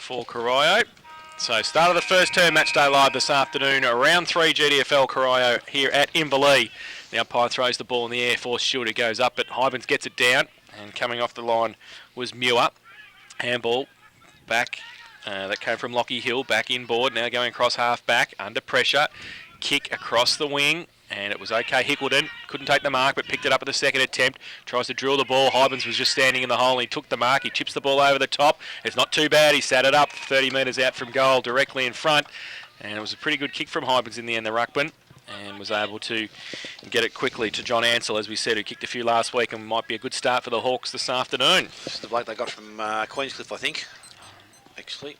for Corio. So start of the first term, match day live this afternoon, round 3 GDFL Corio here at Inverleigh. The umpire throws the ball in the air for Stewart, who goes up, but Hybens gets it down, and coming off the line was Muir. Handball back, that came from Lockie Hill, back inboard, now going across half back, under pressure, kick across the wing, and it was okay. Hickleton couldn't take the mark, but picked it up at the second attempt. Tries to drill the ball. Hybens was just standing in the hole, and he took the mark. He chips the ball over the top. It's not too bad. He sat it up 30 metres out from goal, directly in front. And it was a pretty good kick from Hybens in the end, the ruckman, and was able to get it quickly to John Ansell, as we said, who kicked a few last week, and might be a good start for the Hawks this afternoon. This is the bloke they got from Queenscliff, I think, actually.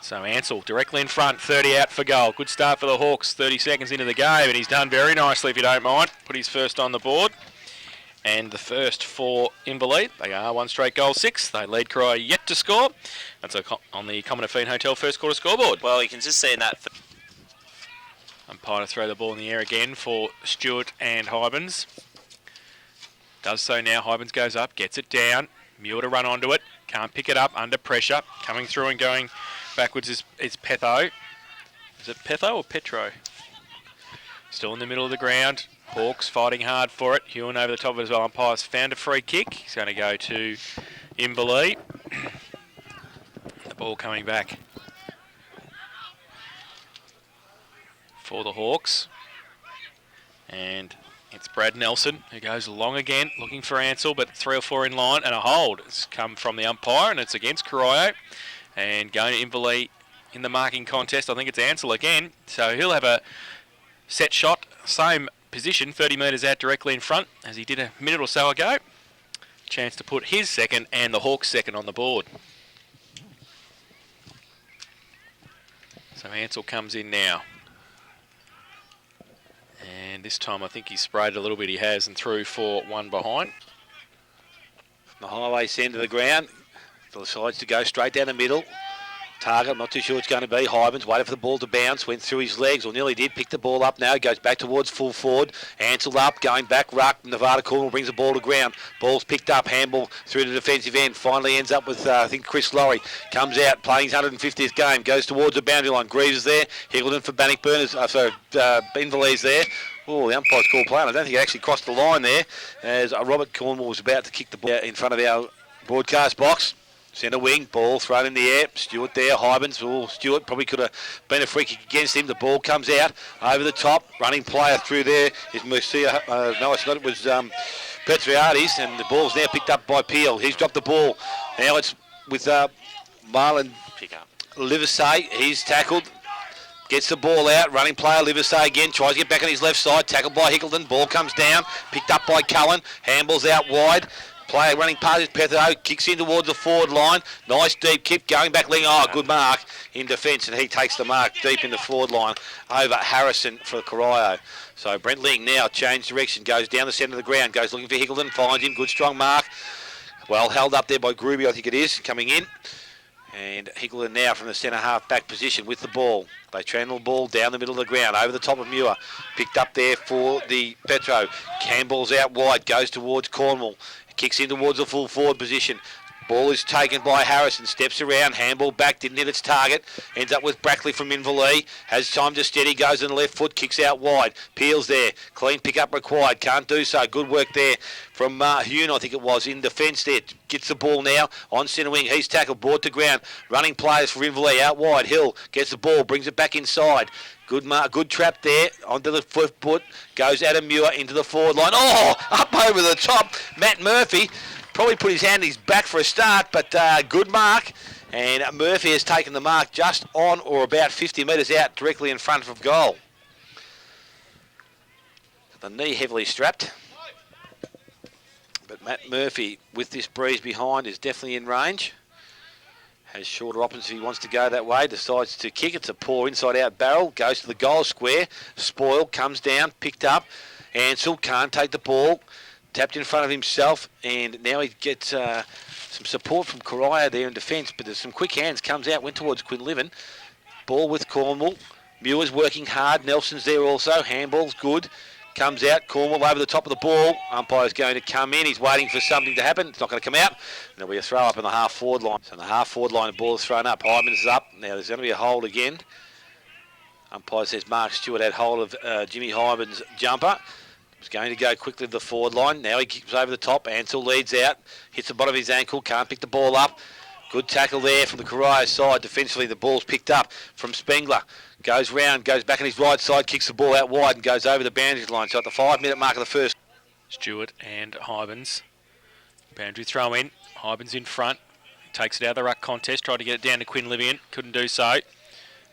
So Ansell directly in front, 30 out for goal. Good start for the Hawks, 30 seconds into the game, and he's done very nicely, if you don't mind. Put his first on the board. And the first for Inverleigh. They are one straight goal 6. They lead Corio yet to score. That's on the Common Fiend Hotel first quarter scoreboard. Well, you can just see in that. Umpire to throw the ball in the air again for Stewart and Hybens. Does so now. Hybens goes up, gets it down. Muir to run onto it. Can't pick it up, under pressure. Coming through and going backwards is Petho. Is it Petho or Petro? Still in the middle of the ground. Hawks fighting hard for it. Hewan over the top of it as well. Umpire's found a free kick. He's going to go to Inverleigh. The ball coming back for the Hawks. And it's Brad Nelson who goes long again, looking for Ansell, but 3 or 4 in line, and a hold. It's come from the umpire, and it's against Corio. And going to Inverleigh in the marking contest, I think it's Ansell again. So he'll have a set shot, same position, 30 metres out directly in front, as he did a minute or so ago. Chance to put his second and the Hawks' second on the board. So Ansell comes in now. And this time I think he sprayed a little bit, he has, and threw for one behind. The highway centre of the ground. Decides to go straight down the middle. Target, I'm not too sure it's going to be. Hybens waited for the ball to bounce, went through his legs, or nearly did, pick the ball up now, goes back towards full forward. Ansell up, going back, ruck, Nevada Cornwall brings the ball to ground. Ball's picked up, handball through the defensive end, finally ends up with, I think, Chris Laurie. Comes out, playing his 150th game, goes towards the boundary line. Greaves is there, Hickleton for Bannockburn, Inverleigh's there. Oh, the umpire's called play. I don't think it actually crossed the line there, as Robert Cornwall was about to kick the ball in front of our broadcast box. Centre wing, ball thrown in the air. Stewart there, Hybens. Oh, Stewart probably could have been a free kick against him. The ball comes out over the top. Running player through there is Murcia. No, it's not. It was Petriades, and the ball's now picked up by Peel. He's dropped the ball. Now it's with Marlon Livesey. He's tackled. Gets the ball out. Running player Livesey again. Tries to get back on his left side. Tackled by Hickleton. Ball comes down. Picked up by Cullen. Handballs out wide. Player running past his Petho, kicks in towards the forward line. Nice deep kick, going back, Ling. Oh, good mark in defence, and he takes the mark deep in the forward line over Harrison for Corio. So Brent Ling now changed direction, goes down the centre of the ground, goes looking for Hickleton, finds him, good strong mark. Well held up there by Gruby, I think it is, coming in. And Hickleton now from the centre half back position with the ball. They channel the ball down the middle of the ground, over the top of Muir. Picked up there for the Petro. Campbell's out wide, goes towards Cornwall. Kicks in towards the full forward position. Ball is taken by Harrison. Steps around. Handball back. Didn't hit its target. Ends up with Brackley from Inverleigh. Has time to steady. Goes on the left foot. Kicks out wide. Peel's there. Clean pick-up required. Can't do so. Good work there from Hune, I think it was, in defence there. Gets the ball now on centre wing. He's tackled. Brought to ground. Running players for Inverleigh. Out wide. Hill gets the ball. Brings it back inside. Good mark, good trap there, onto the foot, goes Adam Muir into the forward line. Oh, up over the top, Matt Murphy. Probably put his hand in his back for a start, but good mark. And Murphy has taken the mark just on or about 50 metres out, directly in front of goal. The knee heavily strapped. But Matt Murphy, with this breeze behind, is definitely in range. Has shorter options if he wants to go that way. Decides to kick. It's a poor inside-out barrel. Goes to the goal square. Spoil comes down, picked up. Ansell can't take the ball. Tapped in front of himself, and now he gets some support from Corio there in defence. But there's some quick hands. Comes out, went towards Quinlivan. Ball with Cornwall. Muir's working hard. Nelson's there also. Handball's good. comes out. Cornwall over the top of the ball. Umpire's going to come in. He's waiting for something to happen. It's not going to come out. There'll be a throw up in the half-forward line. So in the half-forward line, the ball is thrown up. Hyman's is up. Now there's going to be a hold again. Umpire says Mark Stewart had hold of Jimmy Hyman's jumper. He's going to go quickly to the forward line. Now he kicks over the top. Ansell leads out. Hits the bottom of his ankle. Can't pick the ball up. Good tackle there from the Corio side. Defensively, the ball's picked up from Spengler. Goes round, goes back on his right side, kicks the ball out wide and goes over the boundary line. So at the 5-minute mark of the first. Stewart and Hybens. Boundary throw in. Hybens in front. Takes it out of the ruck contest. Tried to get it down to Quinlivian. Couldn't do so.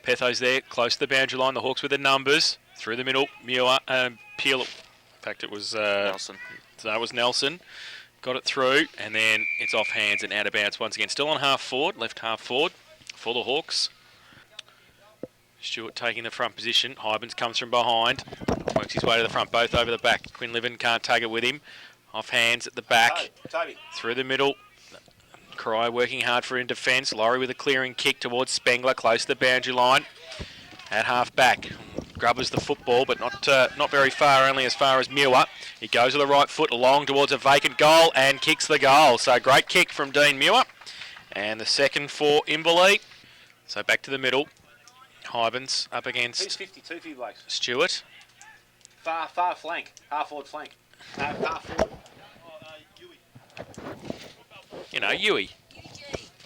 Petho's there, close to the boundary line. The Hawks with the numbers. Through the middle. Muir, Peel. In fact, it was Nelson. So that was Nelson. Got it through, and then it's off hands and out of bounds once again. Still on half forward, left half forward for the Hawks. Stewart taking the front position. Hybens comes from behind. Works his way to the front, both over the back. Quinlivian can't take it with him. Off hands at the back. Through the middle. Corio working hard for in defence. Laurie with a clearing kick towards Spengler, close to the boundary line. At half back. Grubbers the football, but not very far, only as far as Muir. He goes with the right foot along towards a vacant goal and kicks the goal. So great kick from Dean Muir. And the second for Inverleigh. So back to the middle. Hybens up against 52 for you blokes. Stewart. Far flank. Half forward flank. Half forward. You know, Yui.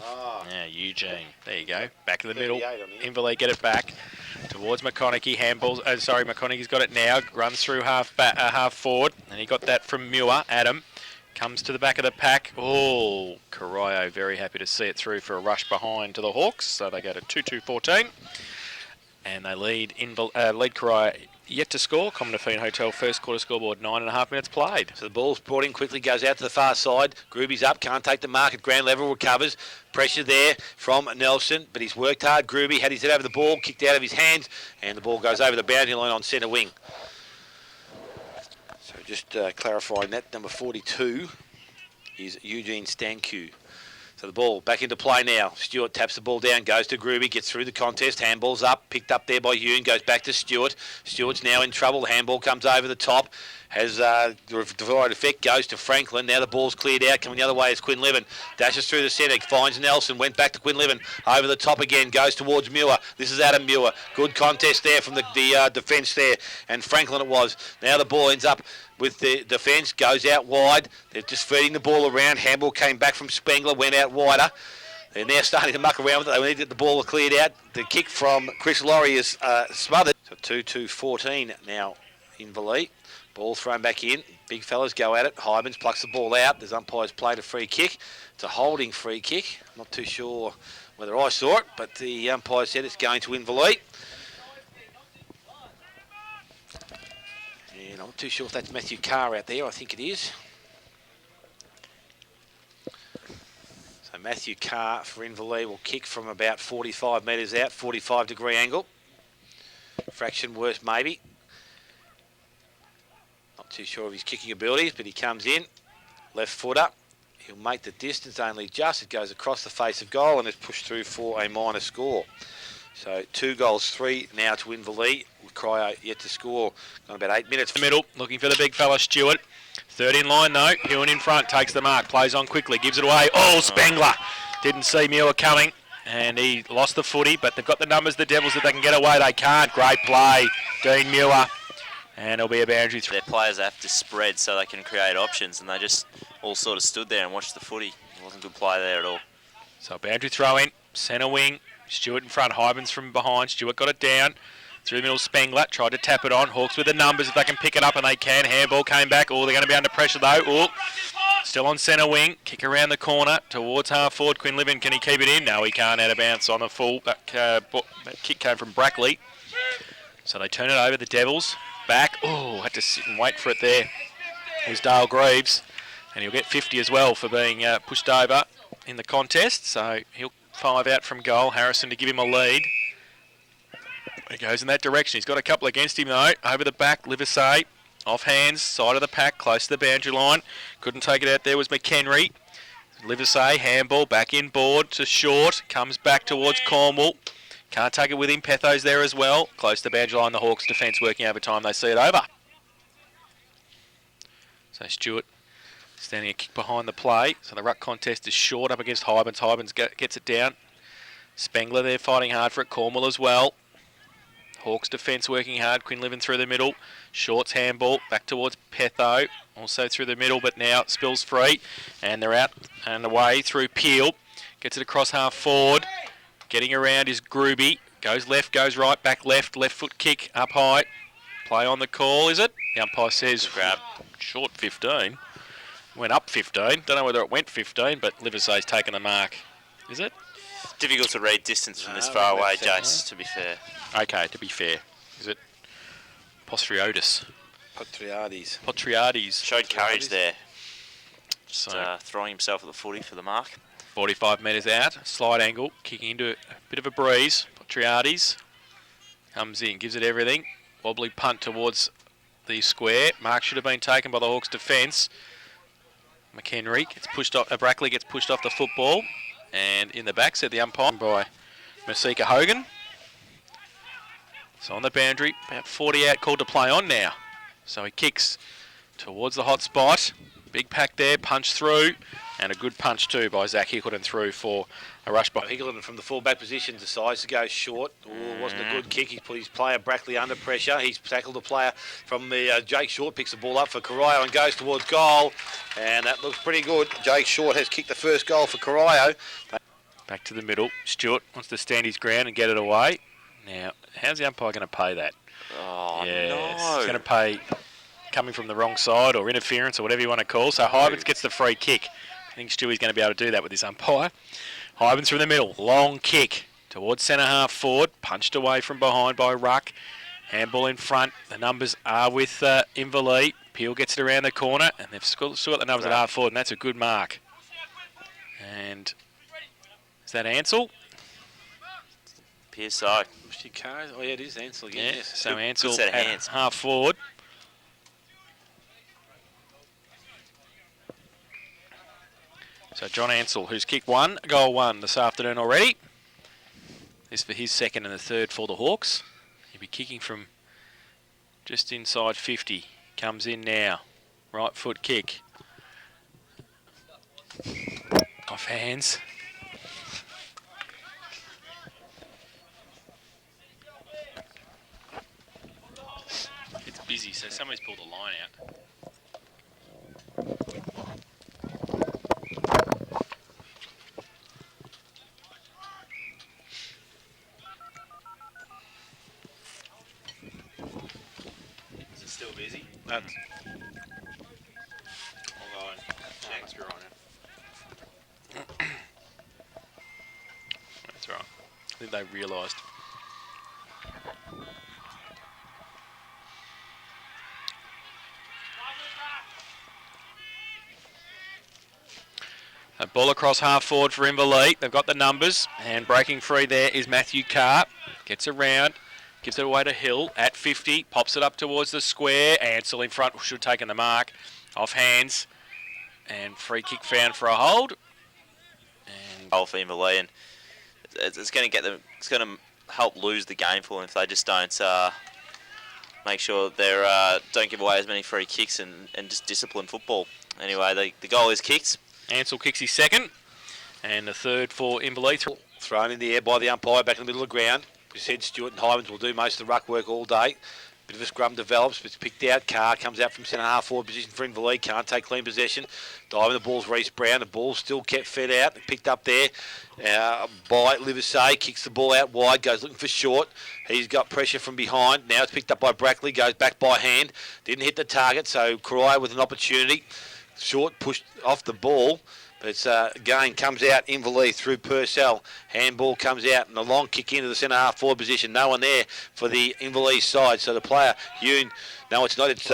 Oh. Yeah, Eugene. There you go. Back to the middle. Inverleigh get it back towards McConaughey. Handballs. McConaughey's got it now. Runs through half forward, and he got that from Muir. Adam comes to the back of the pack. Oh, Corio very happy to see it through for a rush behind to the Hawks. So they go to 2-2-14, and they lead Corio. Yet to score. Commonafine Hotel first quarter scoreboard, 9.5 minutes played. So the ball's brought in quickly, goes out to the far side. Grooby's up, can't take the mark at ground level, recovers. Pressure there from Nelson, but he's worked hard. Grooby had his head over the ball, kicked out of his hands, and the ball goes over the boundary line on centre wing. So just clarifying that, number 42 is Eugene Stancu. So the ball back into play now. Stewart taps the ball down, goes to Grooby, gets through the contest. Handball's up, picked up there by Yoon, goes back to Stewart. Stewart's now in trouble. Handball comes over the top, has the right effect, goes to Franklin. Now the ball's cleared out, coming the other way is Quinlivian. Dashes through the centre, finds Nelson, went back to Quinlivian. Over the top again, goes towards Muir. This is Adam Muir. Good contest there from the defence there, and Franklin it was. Now the ball ends up with the defence, goes out wide. They're just feeding the ball around. Handball came back from Spengler, went out wider. They're now starting to muck around with it. They need to get the ball cleared out. The kick from Chris Laurie is smothered. So 2-2-14 now Inverleigh. Ball thrown back in. Big fellas go at it. Hybens plucks the ball out. There's umpires played a free kick. It's a holding free kick. I'm not too sure whether I saw it, but the umpire said it's going to Inverleigh. And I'm not too sure if that's Matthew Carr out there. I think it is. So Matthew Carr for Inverleigh will kick from about 45 metres out, 45-degree angle. Fraction worse maybe. Not too sure of his kicking abilities, but he comes in. Left footer. He'll make the distance only just. It goes across the face of goal and is pushed through for a minor score. So 2 goals, 3 now to Inverleigh. Corio yet to score. Got about 8 minutes. The middle, looking for the big fella, Stewart. Third in line though. Hewan in front, takes the mark, plays on quickly, gives it away. Oh, Spengler! Didn't see Muir coming, and he lost the footy, but they've got the numbers, the Devils, that they can get away. They can't. Great play, Dean Muir. And it'll be a boundary throw. Their players have to spread so they can create options, and they just all sort of stood there and watched the footy. It wasn't a good play there at all. So boundary throw in, centre wing. Stewart in front, Hybens from behind. Stewart got it down. Through the middle, Spengler tried to tap it on. Hawks with the numbers if they can pick it up, and they can. Handball came back. Oh, they're going to be under pressure though. Oh, still on centre wing. Kick around the corner towards half forward. Quinlivian, can he keep it in? No, he can't. Out of bounce on the full. That kick came from Brackley. So they turn it over. The Devils back. Oh, had to sit and wait for it there. It was Dale Greaves, and he'll get 50 as well for being pushed over in the contest. So he'll 5 out from goal. Harrison to give him a lead. He goes in that direction. He's got a couple against him though. Over the back, Livesey. Off hands, side of the pack, close to the boundary line. Couldn't take it out there was McHenry. Livesey, handball, back in board to short. Comes back towards Cornwall. Can't take it with him. Petho's there as well. Close to the boundary line. The Hawks defence working overtime. They see it over. So Stewart standing a kick behind the play. So the ruck contest is short up against Hybens. Hybens gets it down. Spengler there fighting hard for it. Cornwall as well. Hawks defence working hard. Quinlivan through the middle. Shorts handball back towards Petho. Also through the middle, but now spills free. And they're out and away through Peel. Gets it across half forward. Getting around is Gruby. Goes left, goes right, back left. Left foot kick up high. Play on the call, is it? The umpire says grab. Short 15. Went up 15. Don't know whether it went 15, but Liversay's taken the mark. Is it? Difficult to read distance from this far away, Jace, to be fair. Okay, to be fair. Is it Postriotis? Potriades. Showed courage there. So Just throwing himself at the footy for the mark. 45 metres out. Slide angle. Kicking into a bit of a breeze. Potriades comes in, gives it everything. Wobbly punt towards the square. Mark should have been taken by the Hawks defence. McHenry gets pushed off. Brackley gets pushed off the football. And in the back, said the umpire, by Masika Hogan. So on the boundary, about 40 out, called to play on now. So he kicks towards the hot spot. Big pack there, punch through. And a good punch too by Zach Hickleton through for a rush by Hickleton from the full-back position decides to go short. Ooh, wasn't a good kick. He's put his player Brackley under pressure. He's tackled the player from the Jake Short, picks the ball up for Corio and goes towards goal. And that looks pretty good. Jake Short has kicked the first goal for Corio. Back to the middle. Stewart wants to stand his ground and get it away. Now, how's the umpire going to pay that? Oh, Yes, no. he's going to pay coming from the wrong side or interference or whatever you want to call. So Hybens gets the free kick. I think Stewie's going to be able to do that with his umpire. Hybens from the middle. Long kick towards centre half forward. Punched away from behind by Ruck. Handball in front. The numbers are with Inverleigh. Peel gets it around the corner. And they've still got the numbers at half forward. And that's a good mark. And is that Ansell? Appears so. Oh, yeah, it is Ansell again. Yeah, Yes. so Ansell set of at hands. half forward. So John Ansell, who's kicked goal one this afternoon already. This for his second and the third for the Hawks. He'll be kicking from just inside 50. Comes in now. Right foot kick. Off hands. It's busy, so somebody's pulled the line out. Is it still busy? That's I'll go and check through on it. That's right. I think they realised. A ball across half forward for Inverleigh. They've got the numbers. And breaking free there is Matthew Carr. Gets around. Gives it away to Hill at 50. Pops it up towards the square. Ansell in front. Should have taken the mark. Off hands. And free kick found for a hold. And Goal for Inverleigh, and it's going to get them. It's going to help lose the game for them if they just don't make sure they don't give away as many free kicks and just discipline football. Anyway, the goal is kicked. Ansell kicks his second. And the third for Inverleigh. thrown in the air by the umpire back in the middle of the ground. We said Stewart and Hybens will do most of the ruck work all day. Bit of a scrum develops, but it's picked out. Carr comes out from centre half forward position for Inverleigh. Can't take clean possession. Diving the ball's Reece Brown. The ball's still kept fed out. Picked up there by Liversay. Kicks the ball out wide. Goes looking for Short. He's got pressure from behind. Now it's picked up by Brackley. Goes back by hand. Didn't hit the target, so Corio with an opportunity. Short pushed off the ball. But it's again comes out Inverleigh through Purcell. Handball comes out and a long kick into the centre half forward position. No one there for the Inverleigh side. So the player, Yoon, no it's not, it's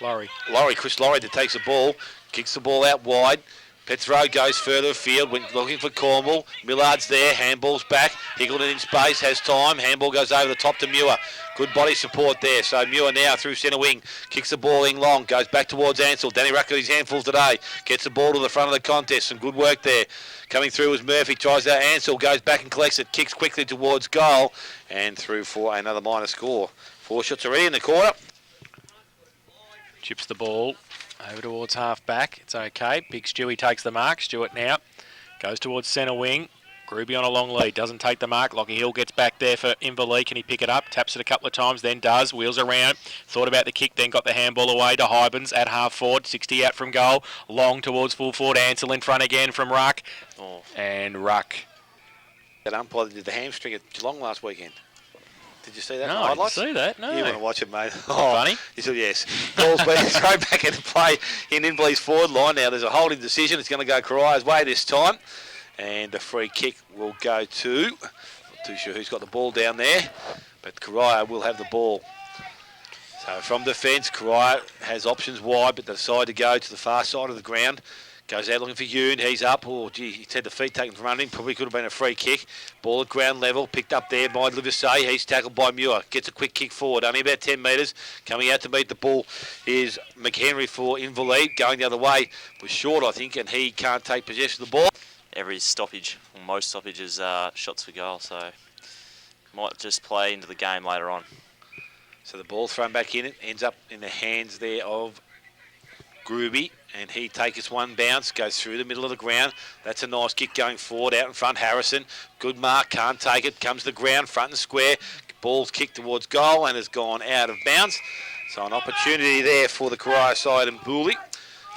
Laurie, Chris Laurie that takes the ball, kicks the ball out wide. Petro goes further afield, went looking for Cornwall. Millard's there, handball's back. Hickleton in space, has time. Handball goes over the top to Muir. Good body support there. So Muir now through centre wing, kicks the ball in long, goes back towards Ansell. Danny Rucker his handful today. Gets the ball to the front of the contest. Some good work there. Coming through was Murphy, tries that. Ansell goes back and collects it, kicks quickly towards goal, and through for another minor score. 4 shots already in the quarter. Chips the ball Over towards half back. It's okay. Big Stewie takes the mark. Stewart now goes towards centre wing. Groovy on a long lead. Doesn't take the mark. Lockie Hill gets back there for Inverleigh. Can he pick it up? Taps it a couple of times, then does. Wheels around. Thought about the kick, then got the handball away to Hybens at half forward. 60 out from goal. Long towards full forward. Ansell in front again from Ruck. Oh. And Ruck. That umpire that did the hamstring at Geelong last weekend. Did you see that? No, I didn't see that. No. You want to watch it, mate? Funny. He said yes. Ball's been thrown back into play in Inverleigh's forward line. Now there's a holding decision. It's going to go Corio's way this time. And the free kick will go to, not too sure who's got the ball down there, but Corio will have the ball. So from defence, Corio has options wide, but they decide to go to the far side of the ground. Goes out looking for Yoon. He's up. Oh, gee, he's had the feet taken from under him. Probably could have been a free kick. Ball at ground level. Picked up there by Livesey. He's tackled by Muir. Gets a quick kick forward. Only about 10 metres. Coming out to meet the ball is McHenry for Inverleigh. Going the other way was short, I think, and he can't take possession of the ball. Every stoppage, or most stoppages, are shots for goal, so might just play into the game later on. So the ball thrown back in. It ends up in the hands there of Groovy, and he takes one bounce, goes through the middle of the ground. That's a nice kick going forward, out in front. Harrison, good mark, can't take it, comes to the ground, front and square. Ball's kicked towards goal and has gone out of bounds. So an opportunity there for the Corio side and Bully,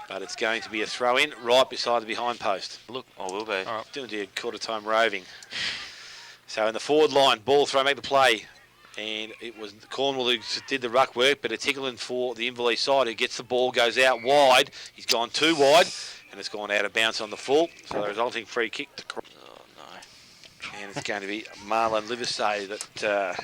but it's going to be a throw-in right beside the behind post. Look, I will be. All right, doing the quarter-time roving. So in the forward line, ball thrown back to play. And it was Cornwall who did the ruck work, but it's Hickland for the Inverleigh side who gets the ball, goes out wide. He's gone too wide, and it's gone out of bounds on the full. So the resulting free kick to Oh, no. and it's going to be Marlon Livesey that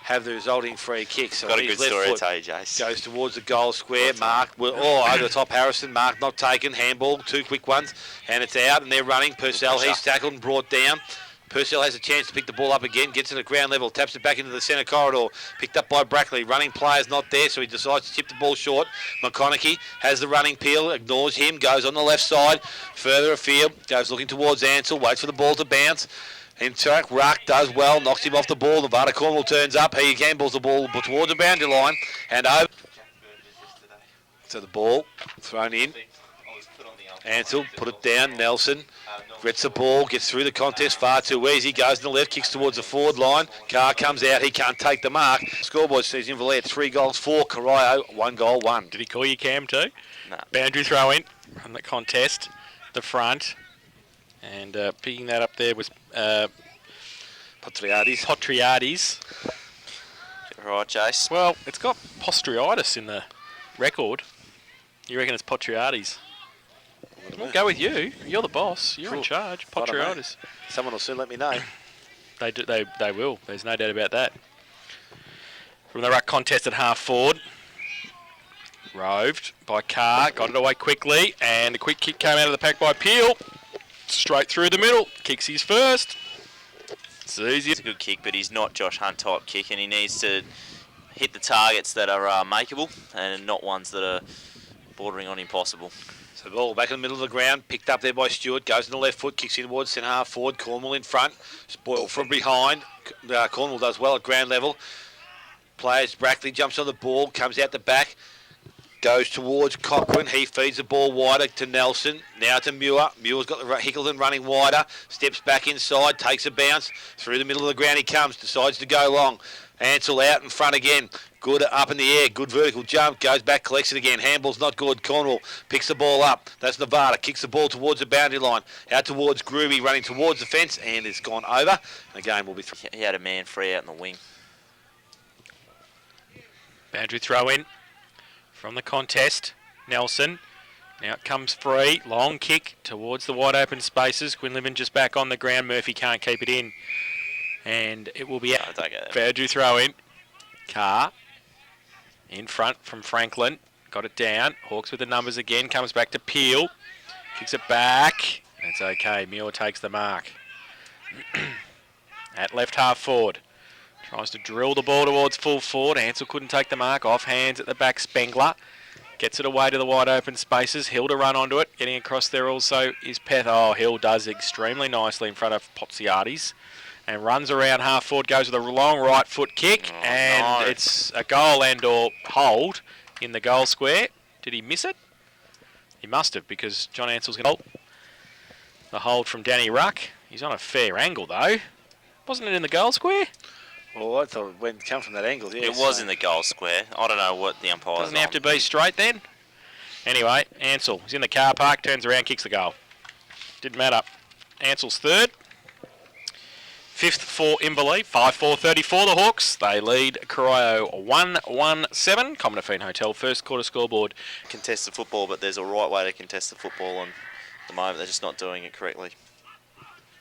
have the resulting free kick. So Got a his good story to left tell you, foot Jace. goes towards the goal square. Mark, over the top Harrison. Mark not taken. Handball, two quick ones, and it's out, and they're running. Purcell, he's tackled and brought down. Purcell has a chance to pick the ball up again, gets it at ground level, taps it back into the centre corridor, picked up by Brackley. Running player's not there, so he decides to tip the ball short. McConaughey has the running peel, ignores him, goes on the left side, further afield, goes looking towards Ansell, waits for the ball to bounce. In track, Ruck does well, knocks him off the ball. Nevada Cornwall turns up, he gambles the ball towards the boundary line and over. So the ball thrown in. Ansell put it down, Nelson gets the ball, gets through the contest far too easy, goes to the left, kicks towards the forward line. Carr comes out, he can't take the mark. Scoreboard says Inverleigh 3 goals, 4, Corio 1 goal, 1. Did he call you Cam too? No. Boundary throw in from the contest, the front. And picking that up there was Potriades. Right, Jace. Well, it's got Postriitis in the record. You reckon it's Potriades? We'll go with you. You're the boss. You're in charge. I don't know. Potriitis. Someone will soon let me know. They do. They will. There's no doubt about that. From the ruck contest at half forward. Roved by Carr. Got it away quickly. And a quick kick came out of the pack by Peel. Straight through the middle. Kicks his first. It's easy. It's a good kick, but he's not Josh Hunt type kick, and he needs to hit the targets that are makeable and not ones that are bordering on impossible. So the ball back in the middle of the ground, picked up there by Stewart, goes in the left foot, kicks in towards centre half forward, Cornwall in front, spoiled from behind. Cornwall does well at ground level. Players, Brackley jumps on the ball, comes out the back, goes towards Cochrane. He feeds the ball wider to Nelson. Now to Muir. Muir's got the Hickleton running wider. Steps back inside. Takes a bounce. Through the middle of the ground he comes. Decides to go long. Ansell out in front again. Good up in the air. Good vertical jump. Goes back. Collects it again. Handball's not good. Cornwall picks the ball up. That's Nevada. Kicks the ball towards the boundary line. Out towards Groovy. Running towards the fence. And it's gone over. And the game will be through. He had a man free out in the wing. Boundary throw in. From the contest, Nelson. Now it comes free. Long kick towards the wide open spaces. Quinlivan just back on the ground. Murphy can't keep it in. And it will be out. Boundary throw in. Carr. In front from Franklin. Got it down. Hawks with the numbers again. Comes back to Peel. Kicks it back. It's okay. Muir takes the mark. At left half forward. Tries to drill the ball towards full forward. Ansell couldn't take the mark. Off hands at the back. Spengler gets it away to the wide open spaces. Hill to run onto it. Getting across there also is Peth. Oh, Hill does extremely nicely in front of Potsiades. And runs around half forward. Goes with a long right foot kick. And it's a goal and or hold in the goal square. Did he miss it? He must have, because John Ansell's going to hold the hold from Danny Ruck. He's on a fair angle, though. Wasn't it in the goal square? Well, I thought it come from that angle. Yeah, It was in the goal square. I don't know what the umpire. Doesn't have to be straight then. Anyway, Ansell is in the car park, turns around, kicks the goal. Didn't matter. Ansell's third. Fifth for Inverleigh, 5-4-34 the Hawks. They lead Corio 1-1-7. Commonafine Hotel first quarter scoreboard. Contest the football, but there's a right way to contest the football, and at the moment they're just not doing it correctly.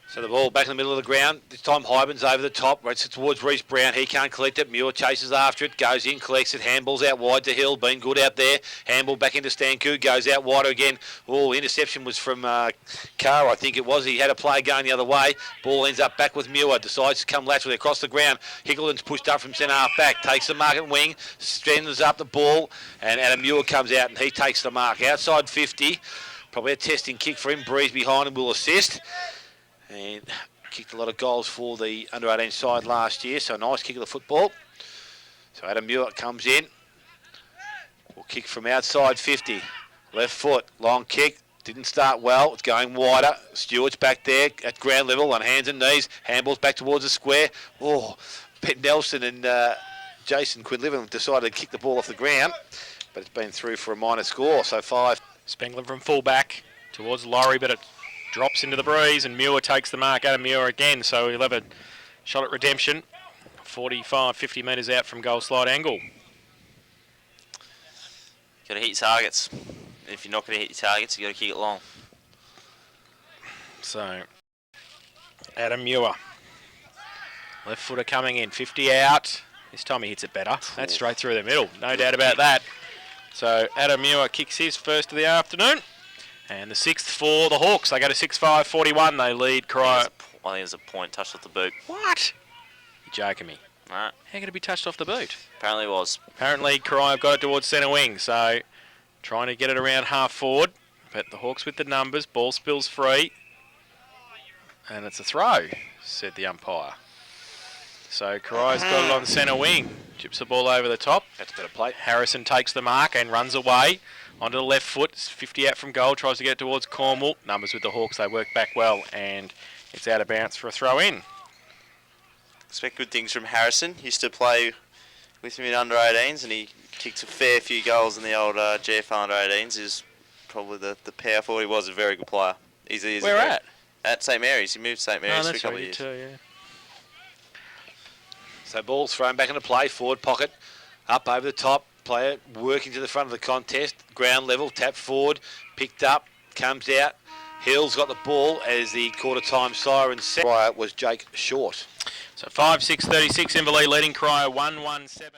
So the ball back in the middle of the ground. This time Hyben's over the top. Races towards Reece Brown. He can't collect it. Muir chases after it. Goes in, collects it. Handballs out wide to Hill. Been good out there. Handball back into Stanku. Goes out wider again. Oh, interception was from Carr, I think it was. He had a play going the other way. Ball ends up back with Muir. Decides to come laterally across the ground. Hickleton's pushed up from centre half back. Takes the mark at wing. Strengthens up the ball. And Adam Muir comes out and he takes the mark. Outside 50. Probably a testing kick for him. Breeze behind him will assist. And kicked a lot of goals for the under-18 side last year, so a nice kick of the football. So Adam Muir comes in. Will kick from outside 50. Left foot, long kick. Didn't start well. It's going wider. Stewart's back there at ground level on hands and knees. Handballs back towards the square. Oh, Ben Nelson and Jason Quinlivan have decided to kick the ball off the ground, but it's been through for a minor score, so 5. Spengler from full-back towards Laurie, but it drops into the breeze, and Muir takes the mark. Adam Muir again, so he'll have a shot at redemption. 45, 50 metres out from goal slide angle. Got to hit your targets. If you're not going to hit your targets, you got to kick it long. So, Adam Muir. Left footer coming in, 50 out. This time he hits it better. That's straight through the middle, no doubt about that. So, Adam Muir kicks his first of the afternoon. And the sixth for the Hawks. They go to 6-5-41. They lead Corio. I think there's a point touched off the boot. What? You're joking me. Right. How can it be touched off the boot? Apparently it was. Apparently Corio have got it towards centre wing. So trying to get it around half forward. But the Hawks with the numbers. Ball spills free. And it's a throw, said the umpire. So Corio's got it on centre wing. Chips the ball over the top. That's a better play. Harrison takes the mark and runs away. Onto the left foot, 50 out from goal, tries to get towards Cornwall. Numbers with the Hawks, they work back well, and it's out of bounds for a throw in. Expect good things from Harrison. Used to play with him in under-18s, and he kicked a fair few goals in the old GDFL under-18s. He's probably the power forward. He was a very good player. Where at? At St Mary's. He moved to St Mary's for a couple of years. Too, yeah. So ball's thrown back into play, forward pocket, up over the top. Player working to the front of the contest, ground level, tap forward, picked up, comes out. Hill's got the ball as the quarter-time siren set. Was Jake Short. So 5-6-36, Inverleigh leading Corio 1-1-7.